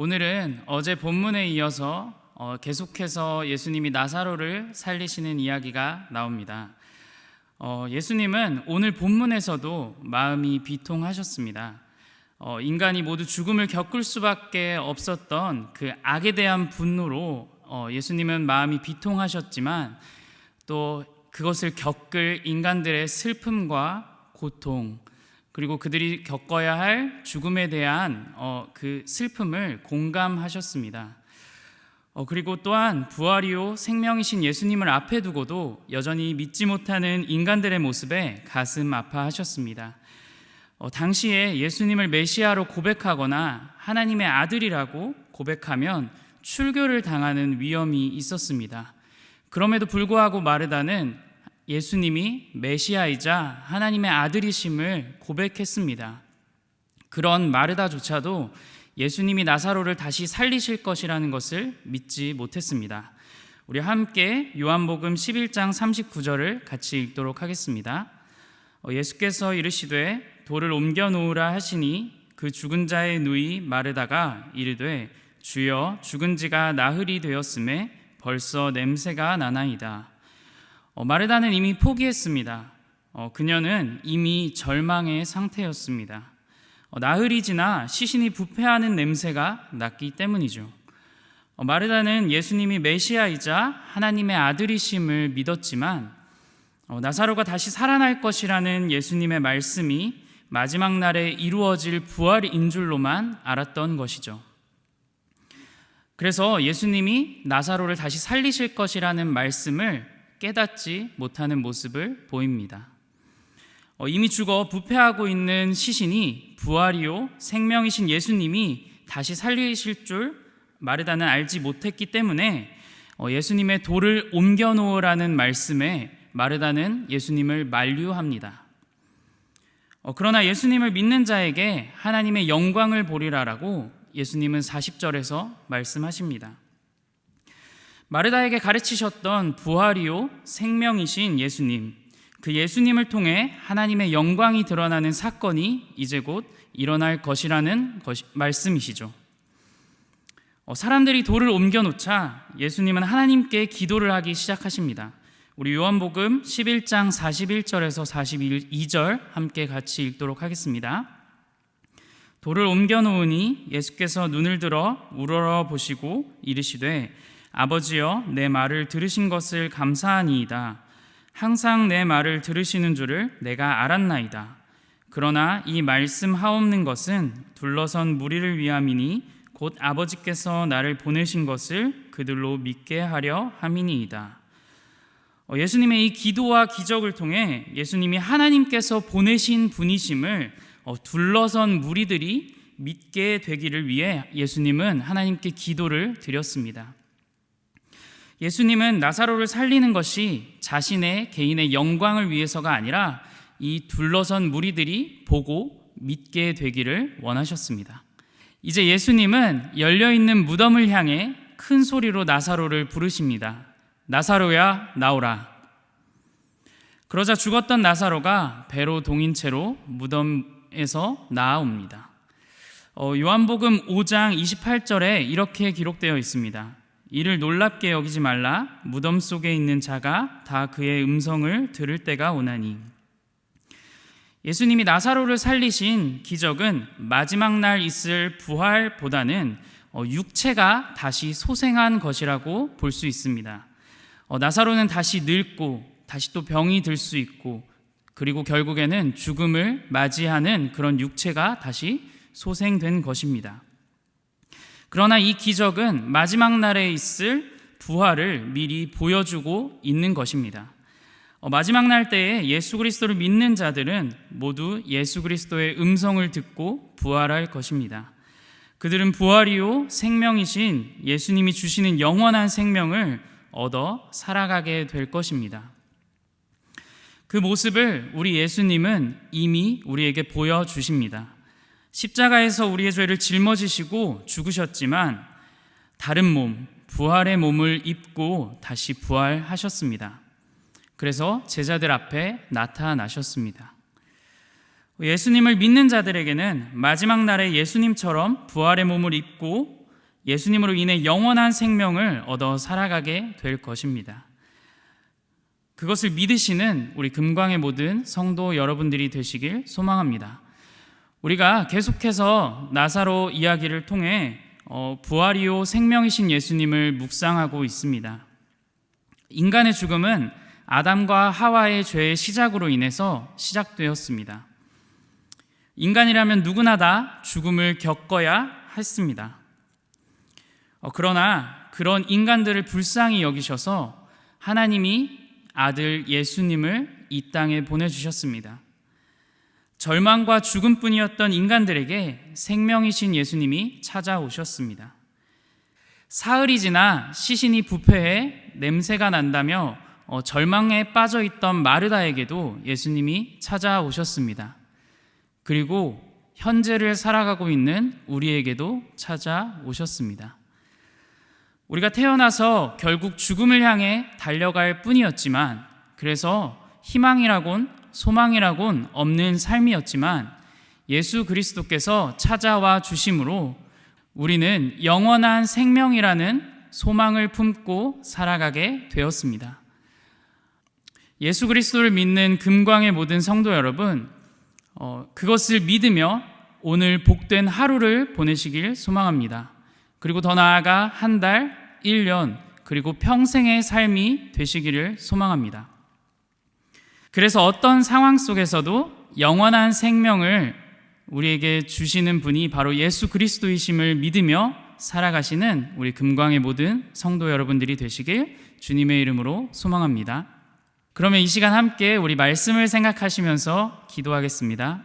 오늘은 어제 본문에 이어서 계속해서 예수님이 나사로를 살리시는 이야기가 나옵니다. 예수님은 오늘 본문에서도 마음이 비통하셨습니다. 인간이 모두 죽음을 겪을 수밖에 없었던 그 악에 대한 분노로 예수님은 마음이 비통하셨지만 또 그것을 겪을 인간들의 슬픔과 고통, 그리고 그들이 겪어야 할 죽음에 대한 그 슬픔을 공감하셨습니다. 그리고 또한 부활이요 생명이신 예수님을 앞에 두고도 여전히 믿지 못하는 인간들의 모습에 가슴 아파하셨습니다. 당시에 예수님을 메시아로 고백하거나 하나님의 아들이라고 고백하면 출교를 당하는 위험이 있었습니다. 그럼에도 불구하고 마르다는 예수님이 메시아이자 하나님의 아들이심을 고백했습니다. 그런 마르다조차도 예수님이 나사로를 다시 살리실 것이라는 것을 믿지 못했습니다. 우리 함께 요한복음 11장 39절을 같이 읽도록 하겠습니다. 예수께서 이르시되 돌을 옮겨 놓으라 하시니 그 죽은 자의 누이 마르다가 이르되 주여 죽은 지가 나흘이 되었음에 벌써 냄새가 나나이다. 마르다는 이미 포기했습니다. 그녀는 이미 절망의 상태였습니다. 나흘이 지나 시신이 부패하는 냄새가 났기 때문이죠. 마르다는 예수님이 메시아이자 하나님의 아들이심을 믿었지만 나사로가 다시 살아날 것이라는 예수님의 말씀이 마지막 날에 이루어질 부활인 줄로만 알았던 것이죠. 그래서 예수님이 나사로를 다시 살리실 것이라는 말씀을 깨닫지 못하는 모습을 보입니다. 이미 죽어 부패하고 있는 시신이 부활이요 생명이신 예수님이 다시 살리실 줄 마르다는 알지 못했기 때문에 예수님의 돌을 옮겨 놓으라는 말씀에 마르다는 예수님을 만류합니다. 그러나 예수님을 믿는 자에게 하나님의 영광을 보리라라고 예수님은 40절에서 말씀하십니다. 마르다에게 가르치셨던 부활이요 생명이신 예수님, 그 예수님을 통해 하나님의 영광이 드러나는 사건이 이제 곧 일어날 것이라는 말씀이시죠. 사람들이 돌을 옮겨놓자 예수님은 하나님께 기도를 하기 시작하십니다. 우리 요한복음 11장 41절에서 42절 함께 같이 읽도록 하겠습니다. 돌을 옮겨놓으니 예수께서 눈을 들어 우러러 보시고 이르시되 아버지여 내 말을 들으신 것을 감사하니이다. 항상 내 말을 들으시는 줄을 내가 알았나이다. 그러나 이 말씀 하옵는 것은 둘러선 무리를 위함이니 곧 아버지께서 나를 보내신 것을 그들로 믿게 하려 함이니이다. 예수님의 이 기도와 기적을 통해 예수님이 하나님께서 보내신 분이심을 둘러선 무리들이 믿게 되기를 위해 예수님은 하나님께 기도를 드렸습니다. 예수님은 나사로를 살리는 것이 자신의 개인의 영광을 위해서가 아니라 이 둘러선 무리들이 보고 믿게 되기를 원하셨습니다. 이제 예수님은 열려있는 무덤을 향해 큰 소리로 나사로를 부르십니다. 나사로야 나오라. 그러자 죽었던 나사로가 배로 동인 채로 무덤에서 나아옵니다. 요한복음 5장 28절에 이렇게 기록되어 있습니다. 이를 놀랍게 여기지 말라. 무덤 속에 있는 자가 다 그의 음성을 들을 때가 오나니. 예수님이 나사로를 살리신 기적은 마지막 날 있을 부활보다는 육체가 다시 소생한 것이라고 볼 수 있습니다. 나사로는 다시 늙고 다시 또 병이 들 수 있고 그리고 결국에는 죽음을 맞이하는 그런 육체가 다시 소생된 것입니다. 그러나 이 기적은 마지막 날에 있을 부활을 미리 보여주고 있는 것입니다. 마지막 날 때에 예수 그리스도를 믿는 자들은 모두 예수 그리스도의 음성을 듣고 부활할 것입니다. 그들은 부활이요 생명이신 예수님이 주시는 영원한 생명을 얻어 살아가게 될 것입니다. 그 모습을 우리 예수님은 이미 우리에게 보여주십니다. 십자가에서 우리의 죄를 짊어지시고 죽으셨지만 다른 몸, 부활의 몸을 입고 다시 부활하셨습니다. 그래서 제자들 앞에 나타나셨습니다. 예수님을 믿는 자들에게는 마지막 날에 예수님처럼 부활의 몸을 입고 예수님으로 인해 영원한 생명을 얻어 살아가게 될 것입니다. 그것을 믿으시는 우리 금광의 모든 성도 여러분들이 되시길 소망합니다. 우리가 계속해서 나사로 이야기를 통해 부활이요 생명이신 예수님을 묵상하고 있습니다. 인간의 죽음은 아담과 하와의 죄의 시작으로 인해서 시작되었습니다. 인간이라면 누구나 다 죽음을 겪어야 했습니다. 그러나 그런 인간들을 불쌍히 여기셔서 하나님이 아들 예수님을 이 땅에 보내주셨습니다. 절망과 죽음뿐이었던 인간들에게 생명이신 예수님이 찾아오셨습니다. 사흘이 지나 시신이 부패해 냄새가 난다며 절망에 빠져있던 마르다에게도 예수님이 찾아오셨습니다. 그리고 현재를 살아가고 있는 우리에게도 찾아오셨습니다. 우리가 태어나서 결국 죽음을 향해 달려갈 뿐이었지만, 그래서 희망이라곤 소망이라곤 없는 삶이었지만 예수 그리스도께서 찾아와 주심으로 우리는 영원한 생명이라는 소망을 품고 살아가게 되었습니다. 예수 그리스도를 믿는 금광의 모든 성도 여러분, 그것을 믿으며 오늘 복된 하루를 보내시길 소망합니다. 그리고 더 나아가 한 달, 1년, 그리고 평생의 삶이 되시기를 소망합니다. 그래서 어떤 상황 속에서도 영원한 생명을 우리에게 주시는 분이 바로 예수 그리스도이심을 믿으며 살아가시는 우리 금광의 모든 성도 여러분들이 되시길 주님의 이름으로 소망합니다. 그러면 이 시간 함께 우리 말씀을 생각하시면서 기도하겠습니다.